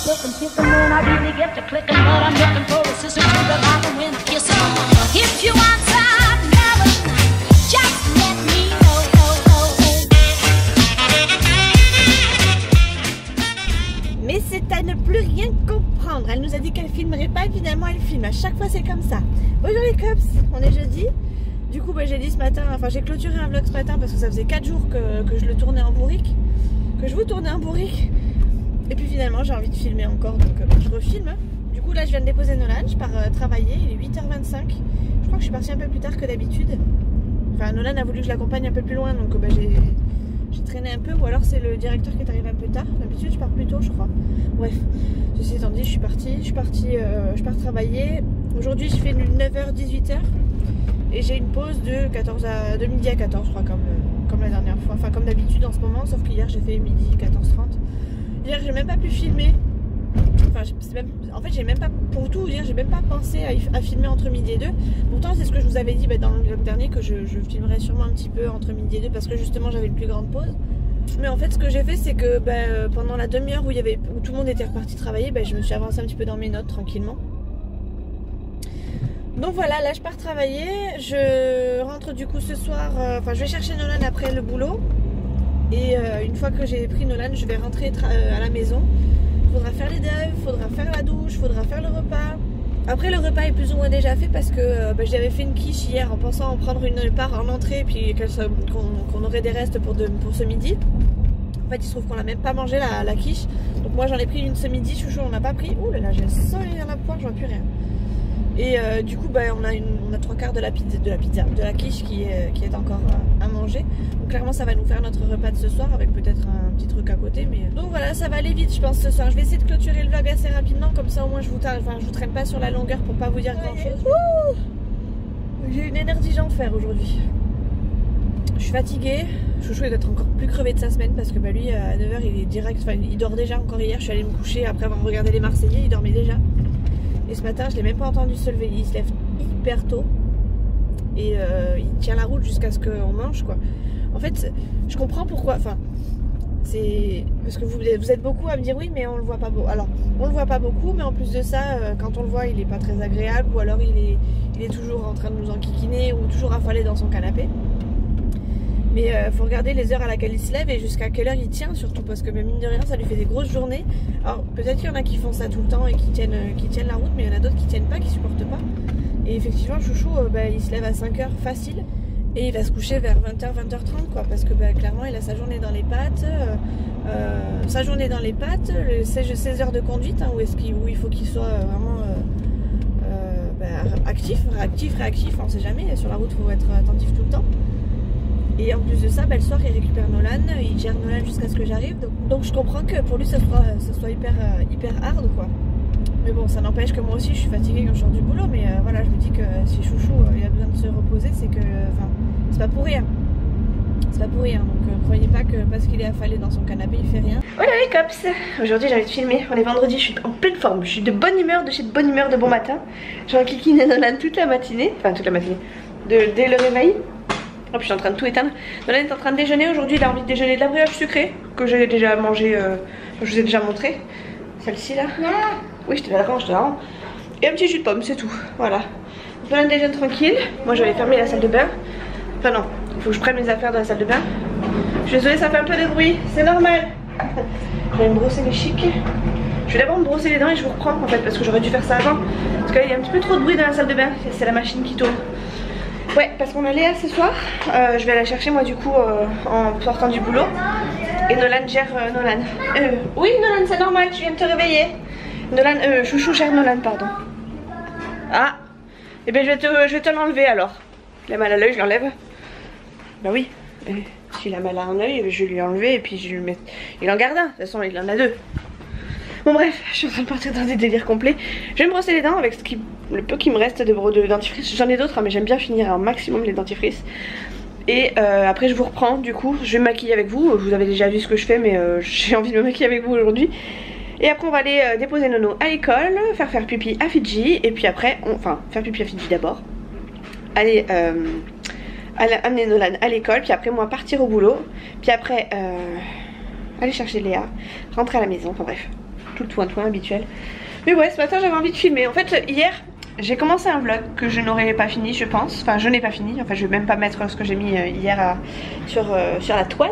looking, kicking when I really get to clicking, but I'm looking for a sister to the rock and win a kiss. If you want some loving, just let me know. Mais c'est à ne plus rien comprendre. Elle nous a dit qu'elle filmerait pas, finalement elle filme. À chaque fois c'est comme ça. Bonjour les cops, on est jeudi. Du coup j'ai dit ce matin, enfin j'ai clôturé un vlog ce matin parce que ça faisait 4 jours que je le tournais en bourrique. Que je vous tournais en bourrique. Et puis finalement j'ai envie de filmer encore, donc je refilme. Du coup là je viens de déposer Nolan, je pars travailler, il est 8h25. Je crois que je suis partie un peu plus tard que d'habitude. Enfin Nolan a voulu que je l'accompagne un peu plus loin, donc j'ai traîné un peu, ou alors c'est le directeur qui est arrivé un peu tard. D'habitude je pars plus tôt je crois. Bref, ceci étant dit je pars travailler. Aujourd'hui je fais une 9h-18h et j'ai une pause de midi à 14 je crois, comme la dernière fois, enfin comme d'habitude en ce moment, sauf qu'hier j'ai fait midi 14h30. Hier j'ai même pas pu filmer, enfin en fait j'ai même pas, pour tout vous dire, j'ai même pas pensé à filmer entre midi et 2. Pourtant c'est ce que je vous avais dit dans le vlog dernier, que je filmerais sûrement un petit peu entre midi et 2 parce que justement j'avais une plus grande pause. Mais en fait ce que j'ai fait c'est que pendant la demi-heure où tout le monde était reparti travailler, je me suis avancée un petit peu dans mes notes tranquillement. Donc voilà, là je pars travailler, je rentre du coup ce soir, je vais chercher Nolan après le boulot. Et une fois que j'ai pris Nolan, je vais rentrer à la maison. Il faudra faire les deuils, il faudra faire la douche, il faudra faire le repas. Après le repas est plus ou moins déjà fait parce que j'avais fait une quiche hier en pensant en prendre une part en entrée et puis qu'on aurait des restes pour ce midi. En fait il se trouve qu'on l'a même pas mangé la quiche. Donc moi j'en ai pris une ce midi, Chouchou on n'a pas pris. Ouh là là, j'ai le soleil dans la poire, je vois plus rien. Et du coup on a 3/4 de la quiche qui est encore à manger. Donc clairement ça va nous faire notre repas de ce soir avec peut-être un petit truc à côté. Mais donc voilà, ça va aller vite je pense ce soir. Je vais essayer de clôturer le vlog assez rapidement, comme ça au moins je vous traîne pas sur la longueur pour pas vous dire grand chose. J'ai une énergie d'enfer aujourd'hui. Je suis fatiguée. Chouchou est d'être encore plus crevé de sa semaine parce que lui à 9h il est direct, il dort déjà. Encore hier je suis allée me coucher après avoir regardé les Marseillais, il dormait déjà. Et ce matin je l'ai même pas entendu se lever, il se lève hyper tôt et il tient la route jusqu'à ce qu'on mange quoi. En fait je comprends pourquoi, c'est parce que vous êtes beaucoup à me dire oui mais on le voit pas beaucoup. Alors on le voit pas beaucoup, mais en plus de ça quand on le voit il est pas très agréable, ou alors il est toujours en train de nous enquiquiner ou toujours affalé dans son canapé. Mais faut regarder les heures à laquelle il se lève et jusqu'à quelle heure il tient, surtout parce que mine de rien ça lui fait des grosses journées. Alors peut-être qu'il y en a qui font ça tout le temps et qui tiennent la route, mais il y en a d'autres qui tiennent pas, qui supportent pas. Et effectivement Chouchou il se lève à 5h facile et il va se coucher vers 20h, 20h30 quoi, parce que clairement il a sa journée dans les pattes, ses heures de conduite où il faut qu'il soit vraiment actif, réactif, on sait jamais, sur la route il faut être attentif tout le temps. Et en plus de ça, le soir il récupère Nolan, il gère Nolan jusqu'à ce que j'arrive. Donc je comprends que pour lui ça soit hyper hard quoi. Mais bon, ça n'empêche que moi aussi je suis fatiguée quand je sors du boulot. Mais voilà, je me dis que si Chouchou il a besoin de se reposer, c'est que c'est pas pour rien. C'est pas pour rien. Donc croyez pas que parce qu'il est affalé dans son canapé il fait rien. Voilà les cops, aujourd'hui j'ai envie de filmer. On est vendredi, je suis en pleine forme. Je suis de bonne humeur, de bon matin. J'ai enquiquiné Nolan toute la matinée. Enfin toute la matinée. Dès le réveil. Oh, puis je suis en train de tout éteindre. Nolan est en train de déjeuner. Aujourd'hui il a envie de déjeuner de la brioche sucrée que j'ai déjà mangé, je vous ai déjà montré. Celle-ci là. Oui, je te la rends. Et un petit jus de pomme, c'est tout. Voilà. Nolan déjeune tranquille. Moi je vais fermer la salle de bain. Enfin non, il faut que je prenne mes affaires dans la salle de bain. Je suis désolée, ça fait un peu de bruit, c'est normal. Je vais me brosser les chics. Je vais d'abord me brosser les dents et je vous reprends en fait, parce que j'aurais dû faire ça avant. Parce qu'il y a un petit peu trop de bruit dans la salle de bain. C'est la machine qui tourne. Ouais, parce qu'on a Léa ce soir. Je vais aller la chercher moi du coup en sortant du boulot. Et Nolan gère Nolan. Oui Nolan, c'est normal, tu viens de te réveiller. Nolan, Chouchou gère Nolan, pardon. Ah, et bien je vais te l'enlever alors. Il a mal à l'œil, je l'enlève. Bah oui, s'il a mal à un œil, je vais lui enlever et puis je lui mets. Il en garde un, de toute façon il en a 2. Bon bref, je suis en train de partir dans des délires complets. Je vais me brosser les dents avec le peu qui me reste de dentifrice. J'en ai d'autres mais j'aime bien finir un maximum les dentifrices. Et après je vous reprends du coup, je vais me maquiller avec vous. Vous avez déjà vu ce que je fais mais j'ai envie de me maquiller avec vous aujourd'hui. Et après on va aller déposer Nono à l'école, faire pipi à Fidji. Et puis après, faire pipi à Fidji d'abord. Aller amener Nolan à l'école, puis après moi partir au boulot. Puis après aller chercher Léa, rentrer à la maison, enfin bref. tout le point habituel. Mais ouais, ce matin j'avais envie de filmer. En fait hier j'ai commencé un vlog que je n'aurais pas fini je pense. Enfin je n'ai pas fini, enfin je vais même pas mettre ce que j'ai mis hier sur la toile.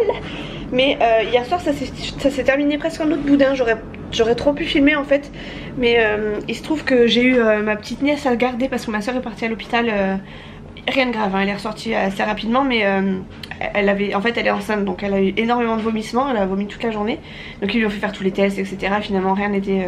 Mais hier soir ça s'est terminé presque en autre boudin. J'aurais trop pu filmer en fait. Mais il se trouve que j'ai eu ma petite nièce à le garder parce que ma soeur est partie à l'hôpital. Rien de grave, hein, elle est ressortie assez rapidement mais elle est enceinte donc elle a eu énormément de vomissements, elle a vomi toute la journée. Donc ils lui ont fait faire tous les tests etc. Finalement rien n'était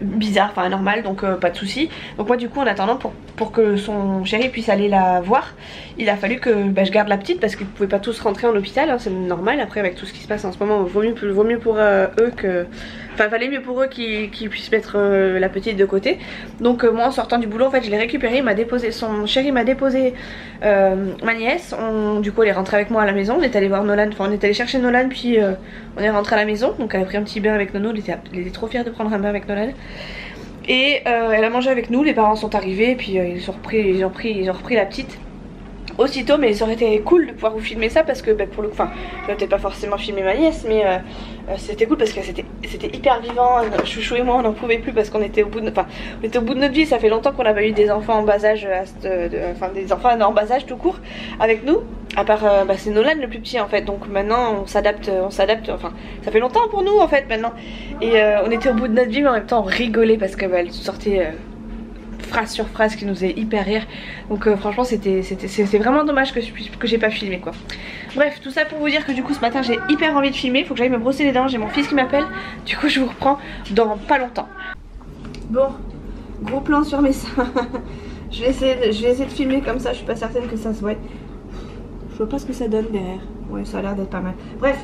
bizarre, enfin anormal, donc pas de soucis. Donc moi du coup en attendant pour que son chéri puisse aller la voir, il a fallu que je garde la petite parce qu'ils ne pouvaient pas tous rentrer en hôpital, hein, c'est normal. Après avec tout ce qui se passe en ce moment, vaut mieux pour eux que... Enfin valait mieux pour eux qu'ils puissent mettre la petite de côté. Donc moi en sortant du boulot en fait je l'ai récupéré, il m'a déposé, son chéri m'a déposé ma nièce. Du coup elle est rentrée avec moi à la maison, on est allé voir Nolan, enfin on est allé chercher Nolan puis on est rentré à la maison. Donc elle a pris un petit bain avec Nono, elle était trop fière de prendre un bain avec Nolan. Et elle a mangé avec nous, les parents sont arrivés et puis ils ont repris la petite aussitôt. Mais ça aurait été cool de pouvoir vous filmer ça parce que pour le coup, enfin je vais peut-être pas forcément filmer ma nièce mais c'était cool parce que c'était hyper vivant. Chouchou et moi on n'en pouvait plus parce qu'on était au bout de notre vie. Ça fait longtemps qu'on n'a pas eu des enfants en bas âge, enfin des enfants en bas âge tout court avec nous. À part c'est Nolan le plus petit en fait, donc maintenant on s'adapte, enfin ça fait longtemps pour nous en fait maintenant. Et on était au bout de notre vie mais en même temps on rigolait parce que elle sortait phrase sur phrase qui nous faisait hyper rire. Donc franchement c'était vraiment dommage que j'ai pas filmé quoi. Bref, tout ça pour vous dire que du coup ce matin j'ai hyper envie de filmer, faut que j'aille me brosser les dents, j'ai mon fils qui m'appelle. Du coup je vous reprends dans pas longtemps. Bon, gros plan sur mes seins. je vais essayer de filmer comme ça, je suis pas certaine que ça se voit. Je vois pas ce que ça donne derrière. Ouais, ça a l'air d'être pas mal. Bref,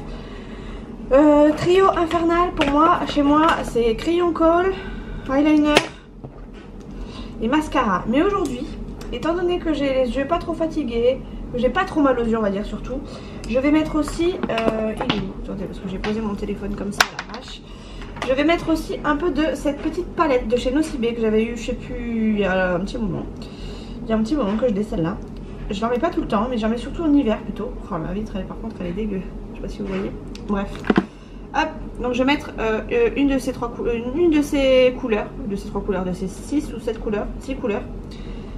trio infernal pour moi, chez moi, c'est crayon colle, eyeliner et mascara. Mais aujourd'hui, étant donné que j'ai les yeux pas trop fatigués, que j'ai pas trop mal aux yeux on va dire surtout, je vais mettre aussi, attendez parce que j'ai posé mon téléphone comme ça à l'arrache. Je vais mettre aussi un peu de cette petite palette de chez Nocibé que j'avais eu, je sais plus, il y a un petit moment. Il y a un petit moment que je l'ai celle-là. Je n'en mets pas tout le temps, mais j'en mets surtout en hiver plutôt. Oh ma vitre, par contre, elle est dégueu. Je sais pas si vous voyez. Bref. Hop, donc je vais mettre une de ces couleurs, de ces 6 ou 7 couleurs, 6 couleurs.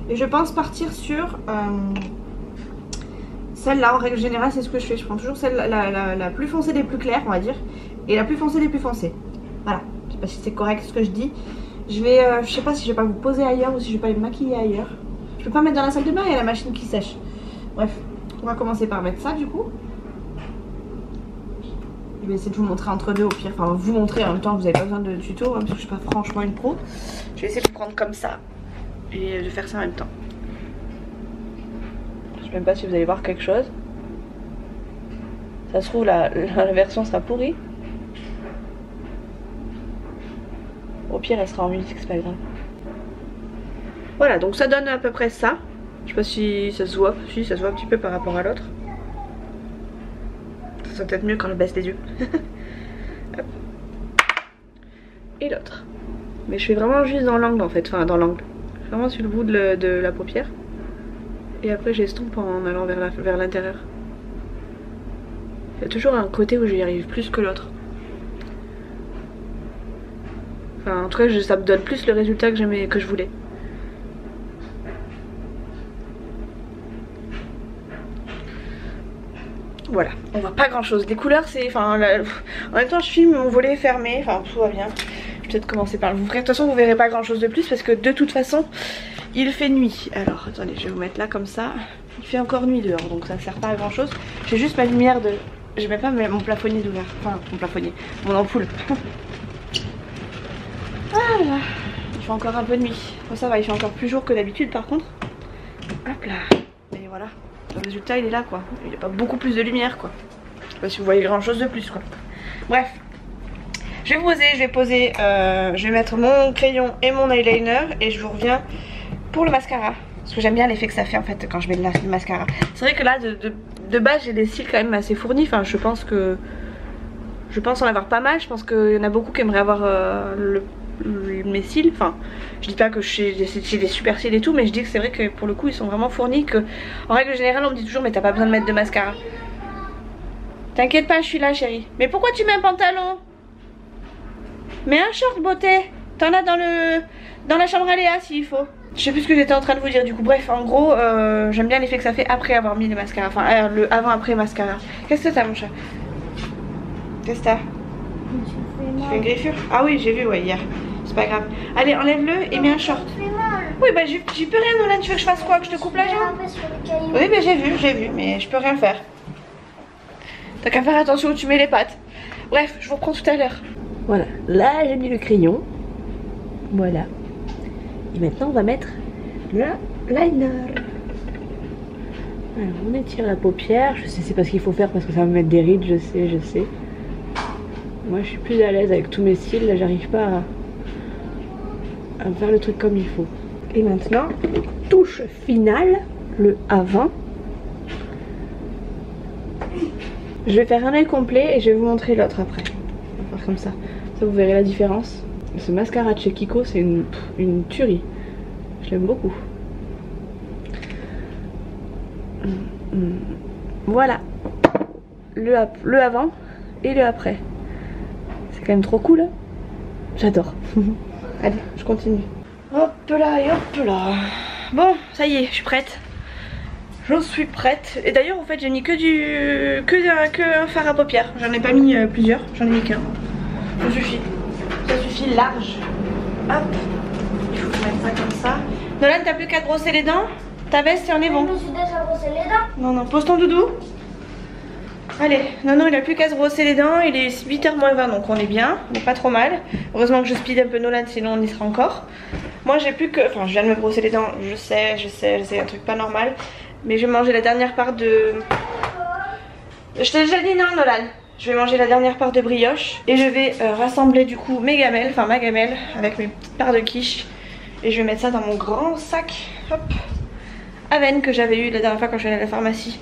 Et je pense partir sur celle-là. En règle générale, c'est ce que je fais. Je prends toujours celle la plus foncée des plus claires, on va dire, et la plus foncée des plus foncées. Voilà. Je sais pas si c'est correct ce que je dis. Je sais pas si je vais pas vous poser ailleurs ou si je vais pas me maquiller ailleurs. Je peux pas mettre dans la salle de bain, il y a la machine qui sèche. Bref, on va commencer par mettre ça du coup. Je vais essayer de vous montrer entre deux au pire. Enfin, vous montrer en même temps, vous n'avez pas besoin de tuto, hein, parce que je suis pas franchement une pro. Je vais essayer de prendre comme ça et de faire ça en même temps. Je sais même pas si vous allez voir quelque chose. Ça se trouve, la version sera pourrie. Au pire, elle sera en musique, c'est pas grave. Voilà, donc ça donne à peu près ça. Je sais pas si ça se voit. Si, ça se voit un petit peu par rapport à l'autre. Ça sera peut-être mieux quand je baisse les yeux. Et l'autre. Mais je fais vraiment juste dans l'angle en fait. Enfin, dans l'angle. Vraiment sur le bout de la paupière. Et après j'estompe en allant vers l'intérieur. Il y a toujours un côté où j'y arrive plus que l'autre. Enfin, en tout cas, ça me donne plus le résultat que je voulais. Voilà, on voit pas grand chose. Les couleurs, c'est. Enfin, en même temps, je filme, mon volet est fermé. Enfin, tout va bien. Je vais peut-être commencer par l'ouvrir. De toute façon, vous verrez pas grand chose de plus parce que de toute façon, il fait nuit. Alors, attendez, je vais vous mettre là comme ça. Il fait encore nuit dehors, donc ça ne sert pas à grand chose. J'ai juste ma lumière de. Je mets pas mon plafonnier d'ouvert. Enfin, mon plafonnier, mon ampoule. Voilà. Il fait encore un peu de nuit. Bon, ça va, il fait encore plus jour que d'habitude par contre. Hop là. Et voilà. Le résultat il est là quoi. Il n'y a pas beaucoup plus de lumière quoi. Je sais pas si vous voyez grand chose de plus quoi. Bref. Je vais mettre mon crayon et mon eyeliner et je vous reviens pour le mascara. Parce que j'aime bien l'effet que ça fait en fait quand je mets le mascara. C'est vrai que là de base j'ai des cils quand même assez fournis. Enfin je pense en avoir pas mal. Je pense qu'il y en a beaucoup qui aimeraient avoir mes cils. Enfin je dis pas que j'ai des super cils et tout, mais je dis que c'est vrai que pour le coup ils sont vraiment fournis, que en règle générale on me dit toujours mais t'as pas besoin de mettre de mascara. T'inquiète pas, je suis là chérie. Mais pourquoi tu mets un pantalon? Mets un short beauté. T'en as dans la chambre à Léa s'il faut. Je sais plus ce que j'étais en train de vous dire du coup. Bref, en gros, j'aime bien l'effet que ça fait après avoir mis le mascara. Enfin, le avant-après mascara. Qu'est-ce que t'as mon chat? Qu'est-ce que t'as? Tu fais une griffure? Ah oui, j'ai vu, ouais, hier. C'est pas grave. Allez, enlève-le et mets un short. Oui, bah j'y peux rien, Nolan. Tu veux que je fasse quoi? Que je te coupe la jambe? Oui, bah j'ai vu, mais je peux rien faire. T'as qu'à faire attention où tu mets les pattes. Bref, je vous reprends tout à l'heure. Voilà, là j'ai mis le crayon. Voilà. Et maintenant on va mettre le liner. Alors on étire la paupière. Je sais c'est pas ce qu'il faut faire parce que ça va me mettre des rides, je sais. Moi je suis plus à l'aise avec tous mes cils, là j'arrive pas à faire le truc comme il faut. Et maintenant, touche finale, le avant. Je vais faire un œil complet et je vais vous montrer l'autre après. On va faire comme ça. Ça vous verrez la différence. Ce mascara de chez Kiko c'est une tuerie. Je l'aime beaucoup. Voilà. Le avant et le après. C'est quand même trop cool. Hein, j'adore. Allez, je continue. Hop là et hop là. Bon, ça y est, je suis prête. Je suis prête. Et d'ailleurs, en fait, j'ai mis que un fard à paupières. J'en ai pas mis plusieurs, j'en ai mis qu'un. Ça suffit. Ça suffit large. Hop. Il faut que je mette ça comme ça. Nolan, t'as plus qu'à te brosser les dents. Ta veste, et on est bon. Je me suis déjà brossé les dents. Non, pose ton doudou. Allez, non, il a plus qu'à se brosser les dents. Il est 8h moins 20, donc on est bien. On est pas trop mal. Heureusement que je speed un peu Nolan, sinon on y sera encore. Moi, j'ai plus que. Enfin, je viens de me brosser les dents. Je sais, un truc pas normal. Mais je vais manger la dernière part de. Je t'ai déjà dit non, Nolan. Je vais manger la dernière part de brioche. Et je vais rassembler du coup mes gamelles, enfin ma gamelle, avec mes petites parts de quiche. Et je vais mettre ça dans mon grand sac. Hop. Avène que j'avais eu la dernière fois quand je suis allée à la pharmacie.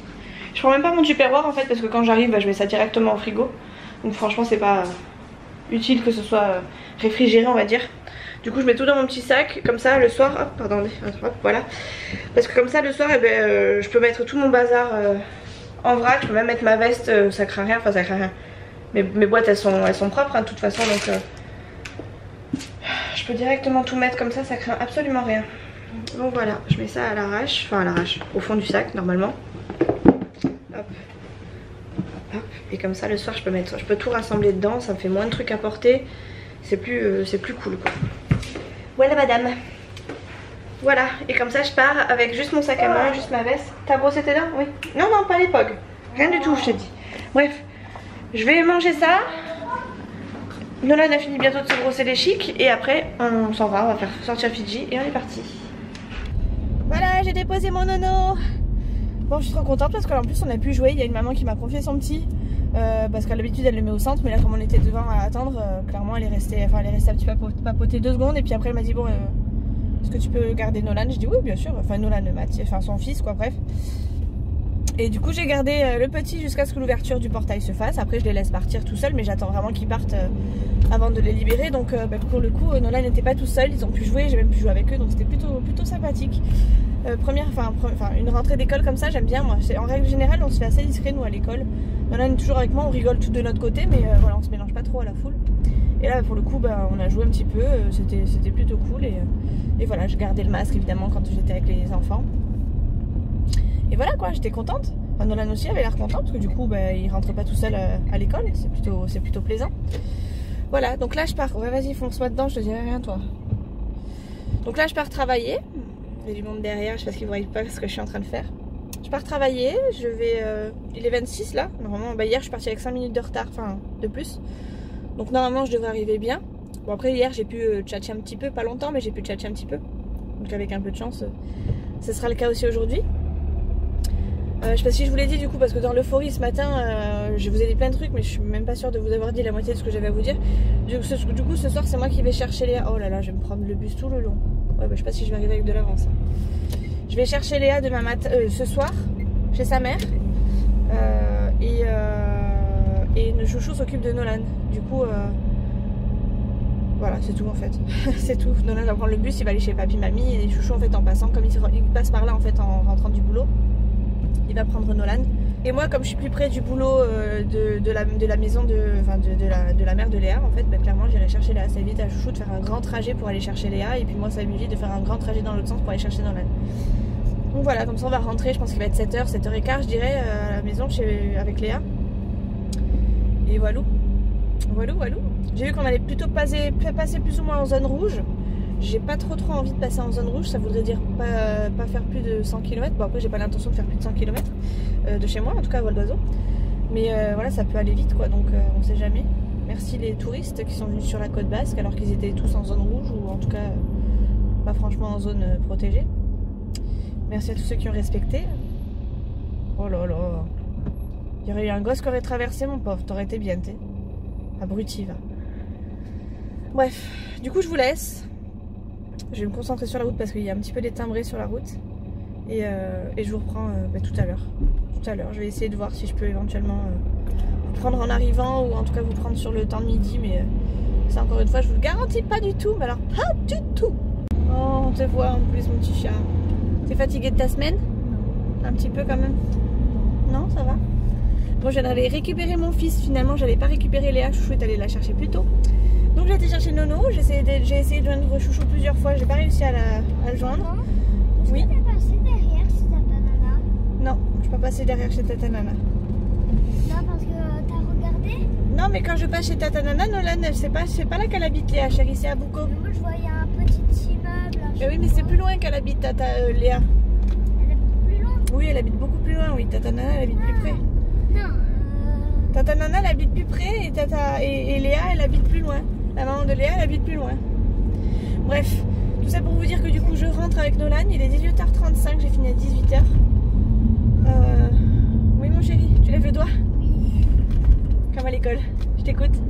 Je prends même pas mon tupperware en fait parce que quand j'arrive je mets ça directement au frigo. Donc franchement c'est pas utile que ce soit réfrigéré on va dire. Du coup je mets tout dans mon petit sac comme ça le soir. Hop pardon, hop, voilà. Parce que comme ça le soir je peux mettre tout mon bazar en vrac. Je peux même mettre ma veste, ça craint rien, enfin ça craint rien. Mes boîtes elles sont propres hein, de toute façon donc je peux directement tout mettre comme ça craint absolument rien. Donc voilà, je mets ça à l'arrache, enfin à l'arrache, au fond du sac normalement. Hop. Hop. Et comme ça le soir je peux tout rassembler dedans, ça me fait moins de trucs à porter. C'est plus cool quoi. Voilà madame. Voilà, et comme ça je pars avec juste mon sac à main, juste ma veste. T'as brossé tes dents? Oui. Non, pas les pogs. Rien du tout je te dis. Bref, je vais manger ça. Nolan a fini bientôt de se brosser les chics. Et après on s'en va, on va faire sortir Fidji et on est parti. Voilà, j'ai déposé mon nono. Bon, je suis trop contente parce qu'en plus on a pu jouer. Il y a une maman qui m'a confié son petit parce qu'à l'habitude elle le met au centre, mais là comme on était devant à attendre, clairement elle est restée un petit peu papoter 2 secondes et puis après elle m'a dit bon est-ce que tu peux garder Nolan? Je dis oui bien sûr, enfin Nolan, enfin son fils quoi, bref. Et du coup j'ai gardé le petit jusqu'à ce que l'ouverture du portail se fasse. Après je les laisse partir tout seul, mais j'attends vraiment qu'ils partent avant de les libérer. Donc pour le coup Nolan n'était pas tout seul, ils ont pu jouer, j'ai même pu jouer avec eux, donc c'était plutôt sympathique. Une rentrée d'école comme ça j'aime bien moi. En règle générale on se fait assez discret nous à l'école. Nolan est toujours avec moi, on rigole tout de notre côté, mais voilà on se mélange pas trop à la foule. Et là pour le coup on a joué un petit peu, c'était plutôt cool et voilà, je gardais le masque évidemment quand j'étais avec les enfants. Et voilà quoi, j'étais contente. Enfin, Nolan aussi avait l'air content parce que du coup il rentre pas tout seul à l'école, c'est plutôt plaisant. Voilà, donc là je pars. Ouais vas-y fonce-moi dedans, je te dirai rien toi. Donc là je pars travailler. Il y a du monde derrière, je sais pas ce qu'ils voient pas ce que je suis en train de faire. Je pars travailler, il est 26 là. Normalement, hier je suis partie avec 5 minutes de retard, enfin de plus. Donc normalement je devrais arriver bien. Bon après hier j'ai pu tchatcher un petit peu, pas longtemps mais j'ai pu tchatcher un petit peu. Donc avec un peu de chance, ce sera le cas aussi aujourd'hui. Je sais pas si je vous l'ai dit du coup parce que dans l'euphorie ce matin je vous ai dit plein de trucs mais je suis même pas sûre de vous avoir dit la moitié de ce que j'avais à vous dire. Du coup ce soir c'est moi qui vais chercher Léa. Oh là là, je vais me prendre le bus tout le long. Ouais je sais pas si je vais arriver avec de l'avance. Je vais chercher Léa demain matin, ce soir chez sa mère et le chouchou s'occupe de Nolan. Du coup voilà c'est tout en fait. C'est tout. Nolan va prendre le bus, il va aller chez papy mamie et chouchou en fait en passant comme il passe par là en fait en rentrant du boulot. Il va prendre Nolan Et moi, comme je suis plus près du boulot de la maison de la mère de Léa, en fait, bah, clairement, j'irai chercher Léa. Ça évite à Chouchou de faire un grand trajet pour aller chercher Léa. Et puis moi, ça m'évite de faire un grand trajet dans l'autre sens pour aller chercher Nolan. Donc voilà, comme ça, on va rentrer. Je pense qu'il va être 7h, 7h15, je dirais, à la maison avec Léa. Et voilà. Voilà. J'ai vu qu'on allait plutôt passer plus ou moins en zone rouge. J'ai pas trop envie de passer en zone rouge, ça voudrait dire pas faire plus de 100 km. Bon, après j'ai pas l'intention de faire plus de 100 km de chez moi, en tout cas à vol d'oiseau. Mais voilà, ça peut aller vite quoi, donc on sait jamais. Merci les touristes qui sont venus sur la côte basque alors qu'ils étaient tous en zone rouge ou en tout cas pas franchement en zone protégée. Merci à tous ceux qui ont respecté. Oh là là. Il y aurait eu un gosse qui aurait traversé mon pauvre, t'aurais été bien, t'es. Abruti va. Bref, du coup je vous laisse. Je vais me concentrer sur la route parce qu'il y a un petit peu des timbrés sur la route. Et je vous reprends tout à l'heure. Je vais essayer de voir si je peux éventuellement vous prendre en arrivant ou en tout cas vous prendre sur le temps de midi. Mais ça encore une fois, je vous le garantis pas du tout. Mais alors pas du tout. Oh, on te voit en plus mon petit chat. T'es fatigué de ta semaine? Un petit peu quand même? Non, ça va? Bon, j'allais récupérer mon fils. Finalement, j'allais pas récupérer Léa. Chouchou est allé la chercher plus tôt. Donc j'ai été chercher Nono, j'ai essayé de joindre Chouchou plusieurs fois, j'ai pas réussi à le joindre. Oui. Tu peux passer derrière chez Tata Nana? Non, je peux pas passer derrière chez Tata Nana. Non, parce que t'as regardé? Non, mais quand je passe chez Tata Nana, Nolan, c'est pas là qu'elle habite Léa, chérie, c'est à Bouco. Mais moi je voyais un petit immeuble. Mais oui, mais c'est plus loin qu'elle habite Tata Léa. Elle habite plus loin? Oui, elle habite beaucoup plus loin, oui. Tata Nana, elle habite plus près. Non. Tata Nana, elle habite plus près et Léa, elle habite plus loin. La maman de Léa, elle habite plus loin. Bref, tout ça pour vous dire que du coup je rentre avec Nolan. Il est 18h35, j'ai fini à 18h. Oui mon chéri, tu lèves le doigt? Oui. Comme à l'école, je t'écoute. C'est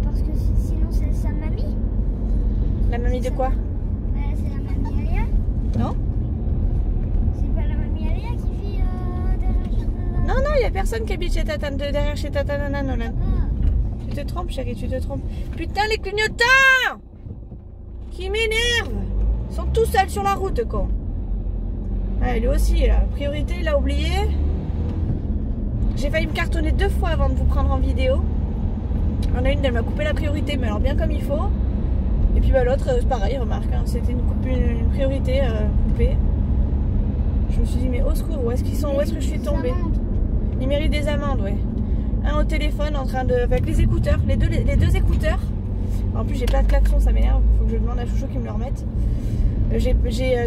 parce que sinon c'est sa mamie. La mamie de quoi? C'est la mamie Alia. Non? C'est pas la mamie Alia qui vit derrière. Non, il n'y a personne qui habite derrière chez Tata Nana, Nolan. Tu te trompes chérie, tu te trompes. Putain les clignotants qui m'énervent. Ils sont tous seuls sur la route quoi. Ah, lui aussi là, priorité il a oublié. J'ai failli me cartonner 2 fois avant de vous prendre en vidéo. On a une, elle m'a coupé la priorité mais alors bien comme il faut. Et puis bah, l'autre c'est pareil, remarque, hein, c'était une priorité coupée. Je me suis dit mais au secours, où est-ce qu'ils sont, où est-ce que je suis tombée? Ils méritent des amendes, ouais. Un au téléphone en train de... avec les écouteurs, les deux écouteurs. En plus j'ai pas de klaxon, ça m'énerve. Faut que je demande à Chouchou qu'il me le remette.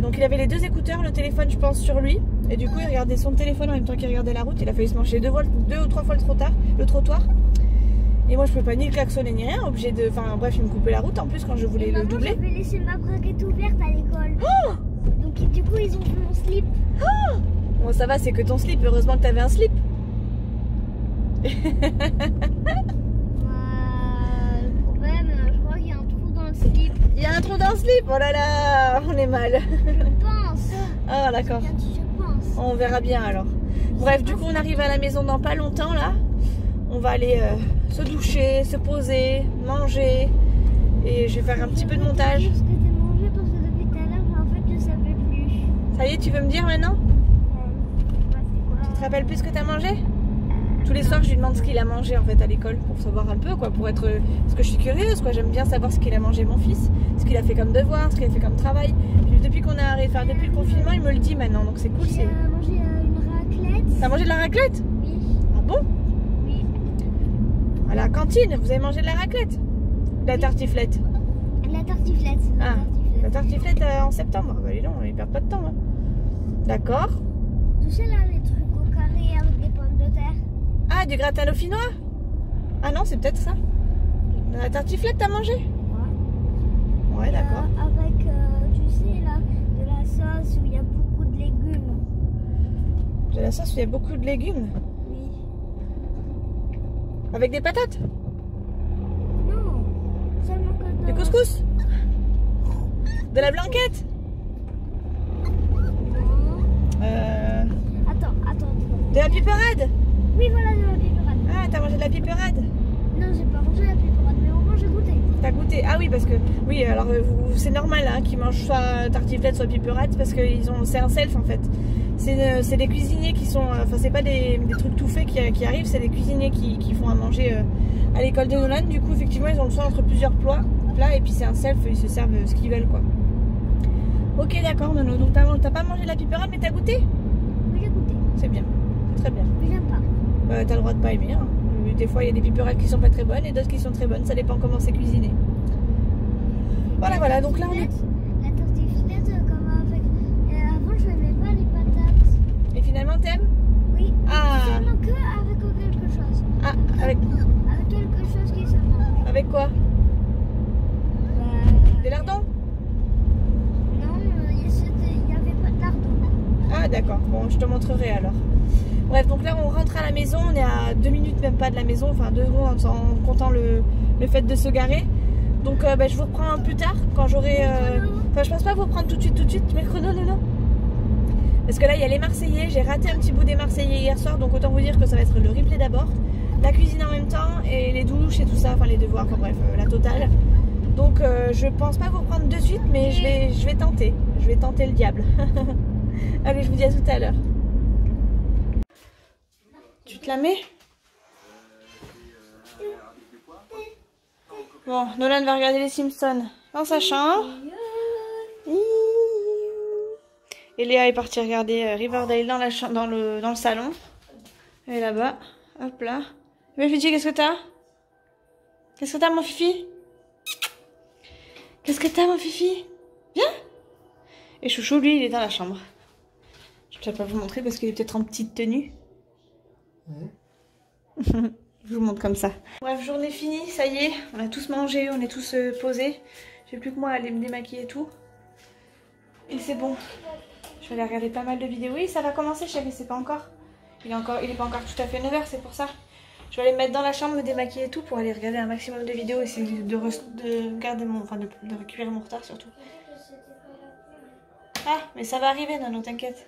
Donc il avait les 2 écouteurs, le téléphone je pense sur lui. Et du coup il regardait son téléphone en même temps qu'il regardait la route. Il a failli se manger 2 ou 3 fois le trottoir. Et moi je peux pas ni le klaxonner ni rien, obligé de... Enfin bref, il me coupait la route en plus quand je voulais le doubler. J'avais laissé ma braguette ouverte à l'école. Oh Donc du coup ils ont vu mon slip. Oh bon ça va, c'est que ton slip, heureusement que t'avais un slip. Le problème, je crois qu'il y a un trou dans le slip. Il y a un trou dans le slip, oh là là, on est mal. Je pense. Ah d'accord. Je pense. On verra bien alors. Bref, du coup on arrive à la maison dans pas longtemps là. On va aller se doucher, se poser, manger. Et je vais faire un petit peu de montage. Ce que t'as mangé parce que depuis tout à l'heure, en fait, je savais plus. Ça y est, tu veux me dire maintenant? Tu te rappelles plus ce que t'as mangé? Tous les soirs, je lui demande ce qu'il a mangé en fait à l'école pour savoir un peu quoi, pour être... Parce que je suis curieuse quoi, j'aime bien savoir ce qu'il a mangé mon fils, ce qu'il a fait comme devoir, ce qu'il a fait comme travail. Puis depuis qu'on a arrêté, enfin, depuis le confinement, il me le dit maintenant, donc c'est cool. J'ai mangé une raclette. T'as mangé de la raclette? Oui. Ah bon? Oui. À la cantine, vous avez mangé de la raclette? De la tartiflette? La tartiflette. Ah, la tartiflette en septembre. Bah dis donc, ils perdent pas de temps. Hein. D'accord. Tu sais là, les trucs au carré avec des pommes de terre. Ah, du gratin dauphinois? Ah non, c'est peut-être ça. La tartiflette, t'as mangé? Ouais. Ouais, d'accord. Avec, tu sais là, de la sauce où il y a beaucoup de légumes. De la sauce où il y a beaucoup de légumes? Oui. Avec des patates? Non. Seulement que Du couscous? De la blanquette? Non. Attends. De la piperade? Oui, voilà, de la piperade. Ah, t'as mangé de la piperade? Non, j'ai pas mangé la piperade, mais au moins j'ai goûté. T'as goûté? Ah oui, parce que oui, alors c'est normal hein, qu'ils mangent soit tartiflette soit piperate parce que c'est un self en fait. C'est des cuisiniers qui sont, enfin c'est pas des trucs tout faits qui arrivent, c'est des cuisiniers qui font à manger à l'école de Nolan. Du coup effectivement ils ont le choix entre plusieurs plats et puis c'est un self, ils se servent ce qu'ils veulent quoi. Ok d'accord Nono, donc t'as pas mangé de la piperate mais t'as goûté? Oui, j'ai goûté. C'est bien, c'est très bien. Mais j'aime pas. T'as le droit de pas aimer hein. Des fois il y a des piperettes qui sont pas très bonnes et d'autres qui sont très bonnes, ça dépend comment c'est cuisiné. Voilà, donc là on est... La tartiflette, comme avec... avant je n'aimais pas les patates. Et finalement t'aimes? Oui, Ah. seulement que avec quelque chose. Ah, avec quelque chose qui se mange. Avec quoi? Des lardons? Non, il n'y avait pas de lardons. Ah d'accord, bon je te montrerai alors. Bref, donc là on rentre à la maison, on est à 2 minutes même pas de la maison, enfin 2 secondes en comptant le fait de se garer. Donc je vous reprends plus tard quand j'aurai... Enfin je pense pas vous reprendre tout de suite, mais chrono non. Parce que là il y a les Marseillais, j'ai raté un petit bout des Marseillais hier soir, donc autant vous dire que ça va être le replay d'abord. La cuisine en même temps, et les douches et tout ça, enfin les devoirs, enfin bref, la totale. Donc je pense pas vous reprendre de suite, mais je vais tenter. Je vais tenter le diable. Allez, je vous dis à tout à l'heure. Tu te la mets? Bon, Nolan va regarder les Simpsons dans sa chambre. Et Léa est partie regarder Riverdale dans le salon. Elle est là-bas. Hop là. Mais Fifi, qu'est-ce que t'as? Qu'est-ce que t'as mon Fifi? Qu'est-ce que t'as mon Fifi? Viens. Et Chouchou, lui, il est dans la chambre. Je ne vais pas vous montrer parce qu'il est peut-être en petite tenue. Je vous montre comme ça. Bref, journée finie, ça y est. On a tous mangé, on est tous posés. J'ai plus que moi à aller me démaquiller et tout. Et c'est bon. Je vais aller regarder pas mal de vidéos. Oui, ça va commencer, chérie, c'est pas encore. Il est pas encore tout à fait 9h, c'est pour ça. Je vais aller me mettre dans la chambre, me démaquiller et tout pour aller regarder un maximum de vidéos. Essayer de garder mon... Enfin, de récupérer mon retard surtout. Ah, mais ça va arriver, non, t'inquiète.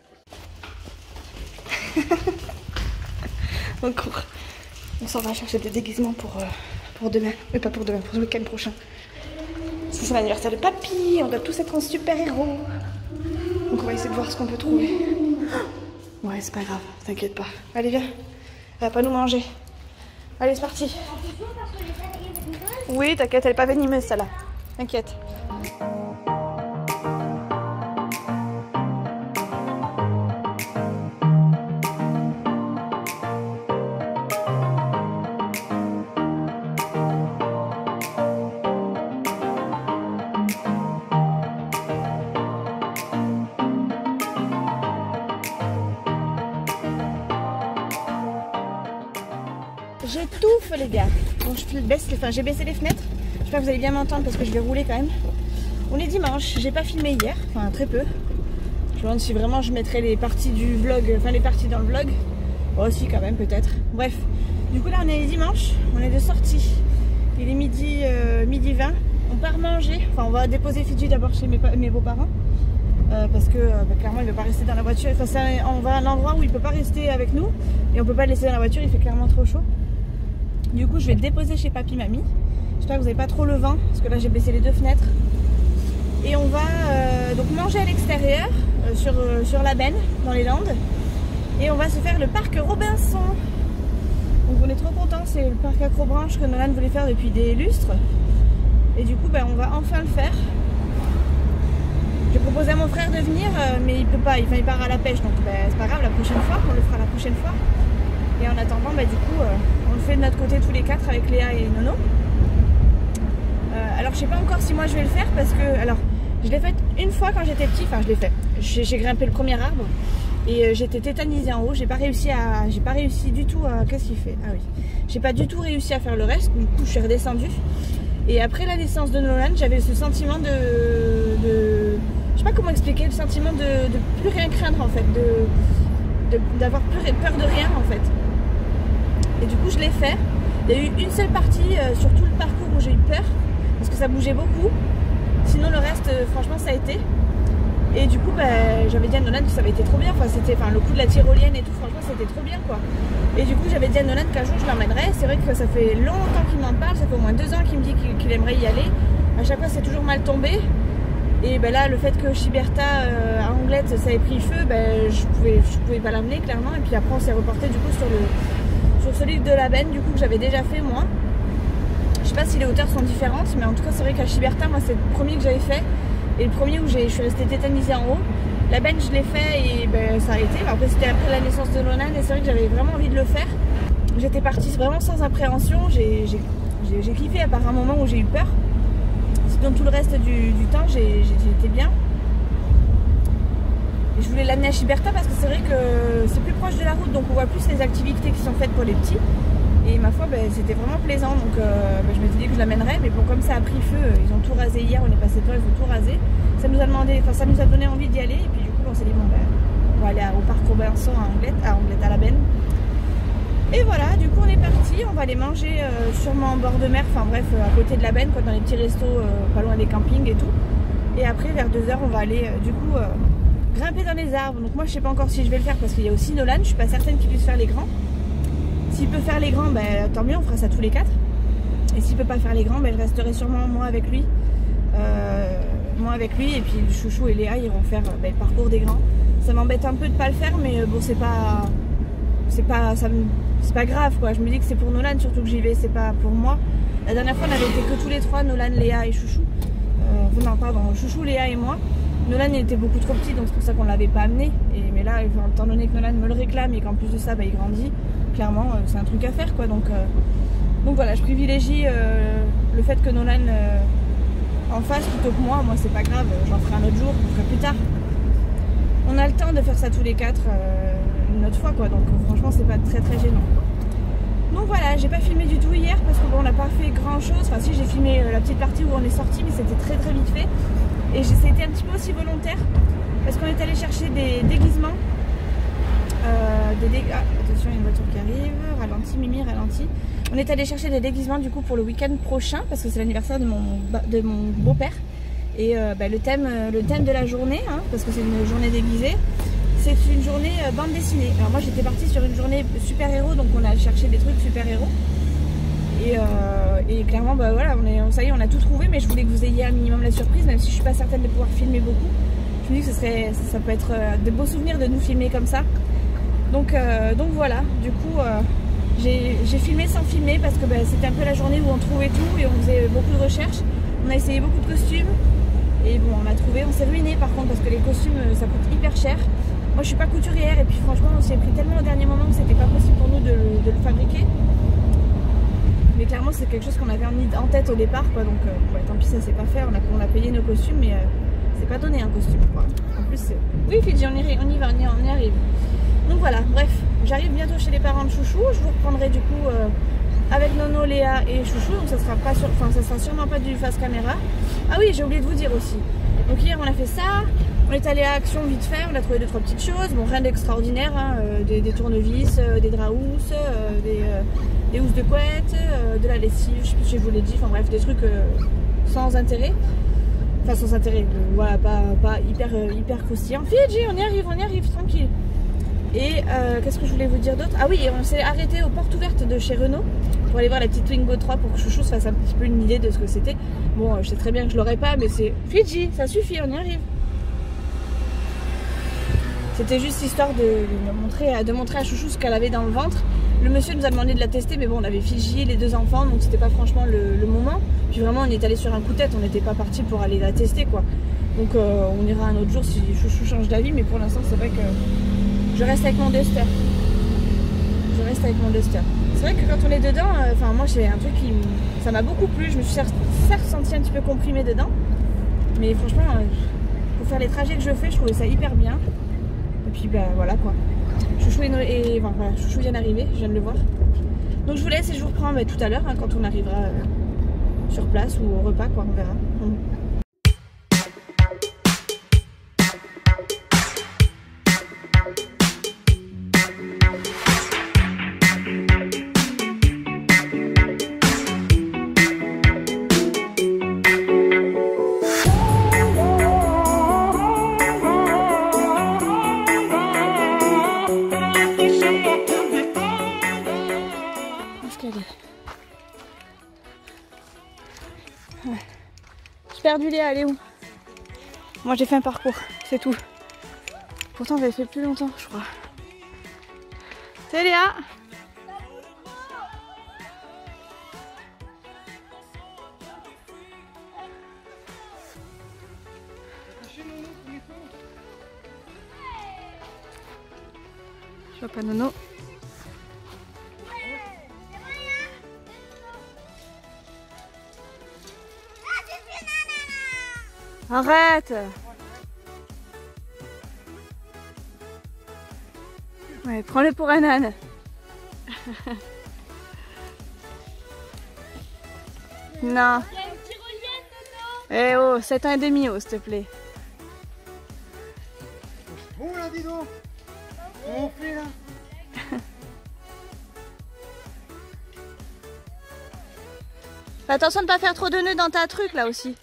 On court. On s'en va chercher des déguisements pour demain. Mais pas pour demain, pour le week-end prochain. C'est l'anniversaire de papy, on doit tous être en super-héros. Donc on va essayer de voir ce qu'on peut trouver. Ouais, c'est pas grave, t'inquiète pas. Allez, viens. Elle va pas nous manger. Allez, c'est parti. Oui, t'inquiète, elle est pas venimeuse, celle-là. T'inquiète. J'étouffe les gars. Bon, j'ai baissé les fenêtres. J'espère que vous allez bien m'entendre parce que je vais rouler quand même. On est dimanche, j'ai pas filmé hier, enfin très peu. Je me demande si vraiment je mettrai les parties du vlog, enfin les parties dans le vlog. Oh si quand même peut-être. Bref, du coup là on est dimanche, on est de sortie. Il est midi 20. On part manger, enfin on va déposer Fidji d'abord chez mes beaux-parents. Parce que clairement il ne veut pas rester dans la voiture. Enfin, on va à un endroit où il ne peut pas rester avec nous et on ne peut pas le laisser dans la voiture, il fait clairement trop chaud. Du coup je vais le déposer chez papy mamie. J'espère que vous n'avez pas trop le vent parce que là j'ai baissé les 2 fenêtres. Et on va donc manger à l'extérieur sur la benne dans les Landes. Et on va se faire le parc Robinson. Donc on est trop contents, c'est le parc Acrobranche que Nolan voulait faire depuis des lustres. Et du coup on va enfin le faire. J'ai proposé à mon frère de venir, mais il peut pas, il part à la pêche, donc c'est pas grave, la prochaine fois, on le fera la prochaine fois. Et en attendant, du coup, on le fait de notre côté tous les 4 avec Léa et Nono. Alors je sais pas encore si moi je vais le faire parce que, alors, je l'ai fait une fois quand j'étais petit, enfin je l'ai fait. J'ai grimpé le premier arbre et j'étais tétanisée en haut, j'ai pas réussi du tout à, qu'est-ce qu'il fait? Ah oui, j'ai pas du tout réussi à faire le reste, du coup je suis redescendue. Et après la naissance de Nolan, j'avais ce sentiment je sais pas comment expliquer, le sentiment de plus rien craindre en fait, d'avoir plus peur de rien en fait. Et du coup je l'ai fait. Il y a eu une seule partie sur tout le parcours où j'ai eu peur, parce que ça bougeait beaucoup. Sinon le reste franchement ça a été. Et du coup, j'avais dit à Nolan que ça avait été trop bien. Enfin, le coup de la tyrolienne et tout, franchement, c'était trop bien quoi. Et du coup, j'avais dit à Nolan qu'un jour je l'emmènerais. C'est vrai que ça fait longtemps qu'il m'en parle, ça fait au moins 2 ans qu'il me dit qu'il aimerait y aller. À chaque fois, c'est toujours mal tombé. Et là, le fait que Chiberta à Anglette, ça ait pris feu, je pouvais pas l'amener clairement. Et puis après, on s'est reporté du coup sur celui de la Benne, du coup, que j'avais déjà fait moi. Je sais pas si les hauteurs sont différentes, mais en tout cas, c'est vrai qu'à Chiberta, moi, c'est le premier que j'avais fait. Et le premier où je suis restée tétanisée en haut. La Benne, je l'ai fait et ça a été. Après, c'était après la naissance de Nolan et c'est vrai que j'avais vraiment envie de le faire. J'étais partie vraiment sans appréhension. J'ai kiffé à part un moment où j'ai eu peur. Sinon, tout le reste du temps, j'ai été bien. Et je voulais l'amener à Chiberta parce que c'est vrai que c'est plus proche de la route, donc on voit plus les activités qui sont faites pour les petits. Et ma foi, c'était vraiment plaisant, donc je m'étais dit que je l'amènerais, mais bon, comme ça a pris feu, ils ont tout rasé hier, on est passé devant, ils ont tout rasé. Ça nous a donné envie d'y aller, et puis du coup, on s'est dit, bon, on va aller au parc Robinson à Anglette, à la Benne. Et voilà, du coup, on est parti, on va aller manger sûrement en bord de mer, enfin bref, à côté de la Benne, quoi, dans les petits restos, pas loin des campings et tout. Et après, vers 2h, on va aller, du coup, grimper dans les arbres. Donc moi, je sais pas encore si je vais le faire, parce qu'il y a aussi Nolan, je suis pas certaine qu'il puisse faire les grands. S'il peut faire les grands, tant mieux, on fera ça tous les 4. Et s'il peut pas faire les grands, je resterai sûrement moi avec lui. Et puis Chouchou et Léa iront faire le parcours des grands. Ça m'embête un peu de pas le faire, mais bon, c'est pas grave quoi. Je me dis que c'est pour Nolan surtout que j'y vais, c'est pas pour moi. La dernière fois, on avait été que tous les 3, Nolan, Léa et Chouchou. Non, pardon, Chouchou, Léa et moi. Nolan était beaucoup trop petit, donc c'est pour ça qu'on ne l'avait pas amené. Mais là, étant donné que Nolan me le réclame et qu'en plus de ça, il grandit, clairement, c'est un truc à faire, quoi. Donc voilà, je privilégie le fait que Nolan en fasse plutôt que moi. Moi, c'est pas grave, j'en ferai un autre jour, je ferai plus tard. On a le temps de faire ça tous les 4 une autre fois, quoi. Donc franchement, c'est pas très très gênant. Donc voilà, j'ai pas filmé du tout hier parce que bon, on n'a pas fait grand chose. Enfin, si, j'ai filmé la petite partie où on est sorti, mais c'était très très vite fait. Et c'était un petit peu aussi volontaire parce qu'on est allé chercher des déguisements. Attention, il y a une voiture qui arrive. Ralenti, Mimi, ralenti. On est allé chercher des déguisements du coup pour le week-end prochain parce que c'est l'anniversaire de mon beau-père. Et le thème de la journée, hein, parce que c'est une journée déguisée, c'est une journée bande dessinée. Alors moi j'étais partie sur une journée super-héros, donc on a cherché des trucs super-héros. Et clairement, voilà, ça y est, on a tout trouvé, mais je voulais que vous ayez un minimum la surprise, même si je suis pas certaine de pouvoir filmer beaucoup. Je me dis que ça peut être de beaux souvenirs de nous filmer comme ça. Donc voilà, du coup, j'ai filmé sans filmer parce que c'était un peu la journée où on trouvait tout et on faisait beaucoup de recherches. On a essayé beaucoup de costumes et bon, on a trouvé, on s'est ruiné par contre parce que les costumes ça coûte hyper cher. Moi je suis pas couturière et puis franchement on s'y est pris tellement au dernier moment que c'était pas possible pour nous de le fabriquer. Mais clairement c'est quelque chose qu'on avait mis en tête au départ quoi, donc tant pis, ça s'est pas fait, on a payé nos costumes mais c'est pas donné un costume quoi. En plus oui Fidji, on y arrive. Donc voilà, bref, j'arrive bientôt chez les parents de Chouchou, je vous reprendrai du coup avec Nono, Léa et Chouchou, donc ça sera sûrement pas du face caméra. Ah oui, j'ai oublié de vous dire aussi. Donc hier on a fait ça, on est allé à Action vite fait, on a trouvé 2-3 petites choses, bon rien d'extraordinaire, hein, des tournevis, des draps housses, des housses de couette, de la lessive, je sais plus si je vous l'ai dit, enfin bref, des trucs sans intérêt. Enfin sans intérêt, voilà, pas hyper croustillant. Fidji, on y arrive, tranquille. Et qu'est-ce que je voulais vous dire d'autre? Ah oui, on s'est arrêté aux portes ouvertes de chez Renault pour aller voir la petite Twingo 3 pour que Chouchou se fasse un petit peu une idée de ce que c'était. Bon, je sais très bien que je l'aurais pas, mais c'est Fidji, ça suffit, on y arrive. C'était juste histoire de montrer à Chouchou ce qu'elle avait dans le ventre. Le monsieur nous a demandé de la tester, mais bon, on avait Fidji, les 2 enfants, donc c'était pas franchement le moment. Puis vraiment, on est allé sur un coup de tête, on n'était pas parti pour aller la tester, quoi. Donc on ira un autre jour si Chouchou change d'avis, mais pour l'instant, c'est vrai que je reste avec mon Duster. C'est vrai que quand on est dedans, moi c'est un truc ça m'a beaucoup plu. Je me suis certes sentie un petit peu comprimée dedans. Mais franchement, pour faire les trajets que je fais, je trouvais ça hyper bien. Et puis voilà quoi. Chouchou Chouchou vient d'arriver, je viens de le voir. Donc je vous laisse et je vous reprends tout à l'heure hein, quand on arrivera sur place ou au repas quoi, on verra. J'ai perdu Léa, elle est où? Moi j'ai fait un parcours, c'est tout. Pourtant j'avais fait plus longtemps, je crois. C'est Léa. Je vois pas Nono. Arrête! Ouais, prends-le pour un âne. Non. Eh oh, 7 ans et demi, oh, s'il te plaît. Bon là, dis donc. On fait là. Fais attention de pas faire trop de nœuds dans ta truc là aussi.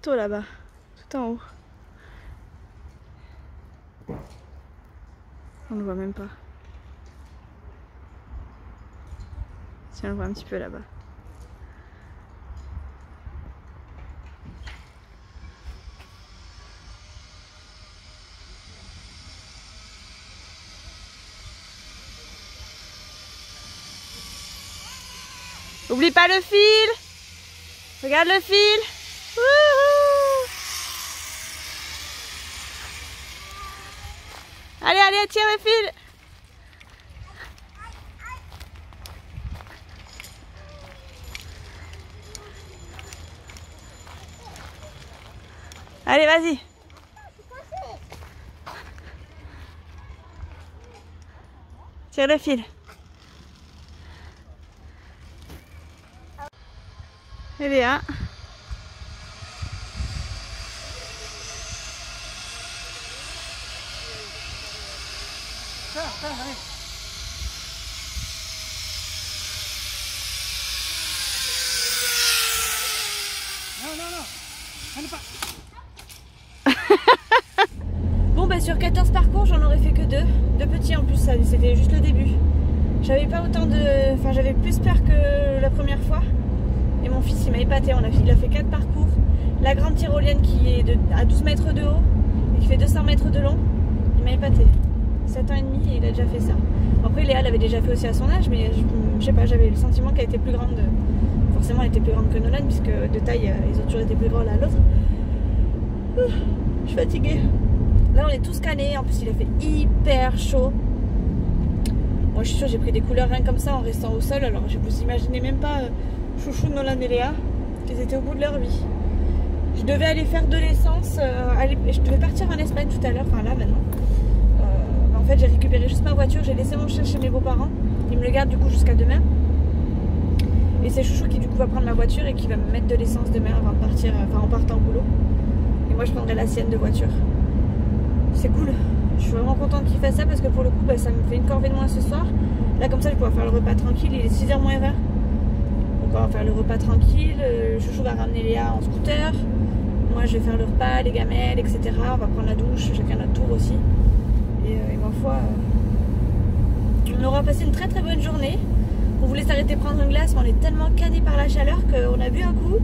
Là-bas, tout en haut. On le voit même pas. Si on le voit un petit peu là-bas. Oublie pas le fil. Regarde le fil. Wouhou! Allez, allez, tire le fil. Allez, vas-y. Tire le fil. Et Léa. Allez. Non. Allez pas. Bon bah sur 14 parcours j'en aurais fait que 2. 2 petits en plus, c'était juste le début. J'avais pas autant de... Enfin j'avais plus peur que la première fois. Et mon fils il m'a épaté, il a fait 4 parcours. La grande tyrolienne qui est à 12 mètres de haut et qui fait 200 mètres de long, il m'a épaté. 7 ans et demi et il a déjà fait ça. Après Léa l'avait déjà fait aussi à son âge, mais je sais pas, j'avais le sentiment qu'elle était plus grande. Forcément elle était plus grande que Nolan puisque de taille ils ont toujours été plus grands l'un à l'autre. Je suis fatiguée. Là on est tous calés, en plus il a fait hyper chaud. Moi je suis sûre j'ai pris des couleurs rien comme ça en restant au sol, alors vous imaginez même pas Chouchou, Nolan et Léa, qu'ils étaient au bout de leur vie. Je devais aller faire de l'essence, je devais partir en Espagne tout à l'heure, enfin là maintenant. En fait j'ai récupéré juste ma voiture, j'ai laissé mon chien chez mes beaux-parents, ils me le gardent du coup jusqu'à demain. Et c'est Chouchou qui du coup va prendre ma voiture et qui va me mettre de l'essence demain avant de partir, enfin en partant au boulot. Et moi je prendrai la sienne de voiture. C'est cool, je suis vraiment contente qu'il fasse ça parce que pour le coup bah, ça me fait une corvée de moins ce soir. Là comme ça je vais pouvoir faire le repas tranquille, il est 6h moins 20. On va faire le repas tranquille, Chouchou va ramener Léa en scooter. Moi je vais faire le repas, les gamelles, etc. On va prendre la douche, chacun notre tour aussi. Et ma foi, aura passé une très très bonne journée. On voulait s'arrêter prendre une glace, mais on est tellement canné par la chaleur qu'on a bu un coup.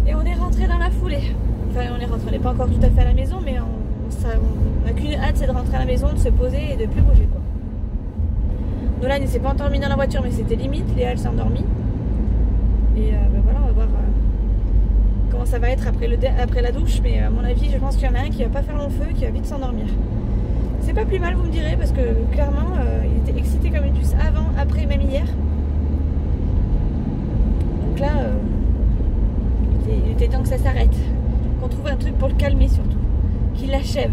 Et on est rentré dans la foulée. Enfin, on n'est pas encore tout à fait à la maison, mais on n'a qu'une hâte, c'est de rentrer à la maison, de se poser et de plus bouger, quoi. Nolan il s'est pas endormi dans la voiture, mais c'était limite. Léa elle s'est endormie. Et ben voilà, on va voir comment ça va être après la douche. Mais à mon avis, je pense qu'il y en a un qui va pas faire long feu, qui va vite s'endormir. C'est pas plus mal, vous me direz, parce que clairement il était excité comme une puce avant, après, même hier. Donc là il était temps que ça s'arrête, qu'on trouve un truc pour le calmer surtout, qu'il l'achève.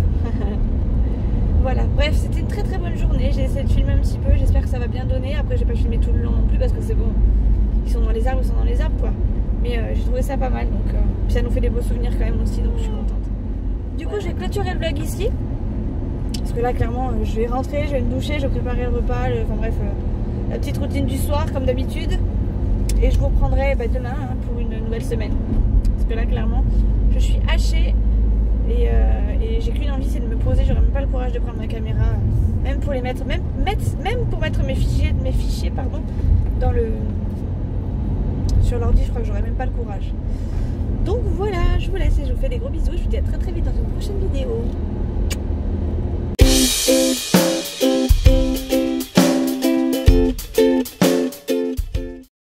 Voilà, bref, c'était une très très bonne journée. J'ai essayé de filmer un petit peu, j'espère que ça va bien donner. Après j'ai pas filmé tout le long non plus parce que c'est bon, ils sont dans les arbres, quoi. Mais j'ai trouvé ça pas mal, donc puis ça nous fait des beaux souvenirs quand même aussi, donc je suis contente. Du coup j'ai clôturé le vlog ici. Parce que là clairement je vais rentrer, je vais me doucher, je vais préparer le repas, enfin bref, la petite routine du soir comme d'habitude. Et je vous reprendrai demain pour une nouvelle semaine. Parce que là clairement je suis hachée et j'ai qu'une envie, c'est de me poser. J'aurais même pas le courage de prendre ma caméra, même pour les mettre, même pour mettre mes fichiers dans le sur l'ordi, je crois que j'aurais même pas le courage. Donc voilà, je vous laisse et je vous fais des gros bisous. Je vous dis à très très vite dans une prochaine vidéo.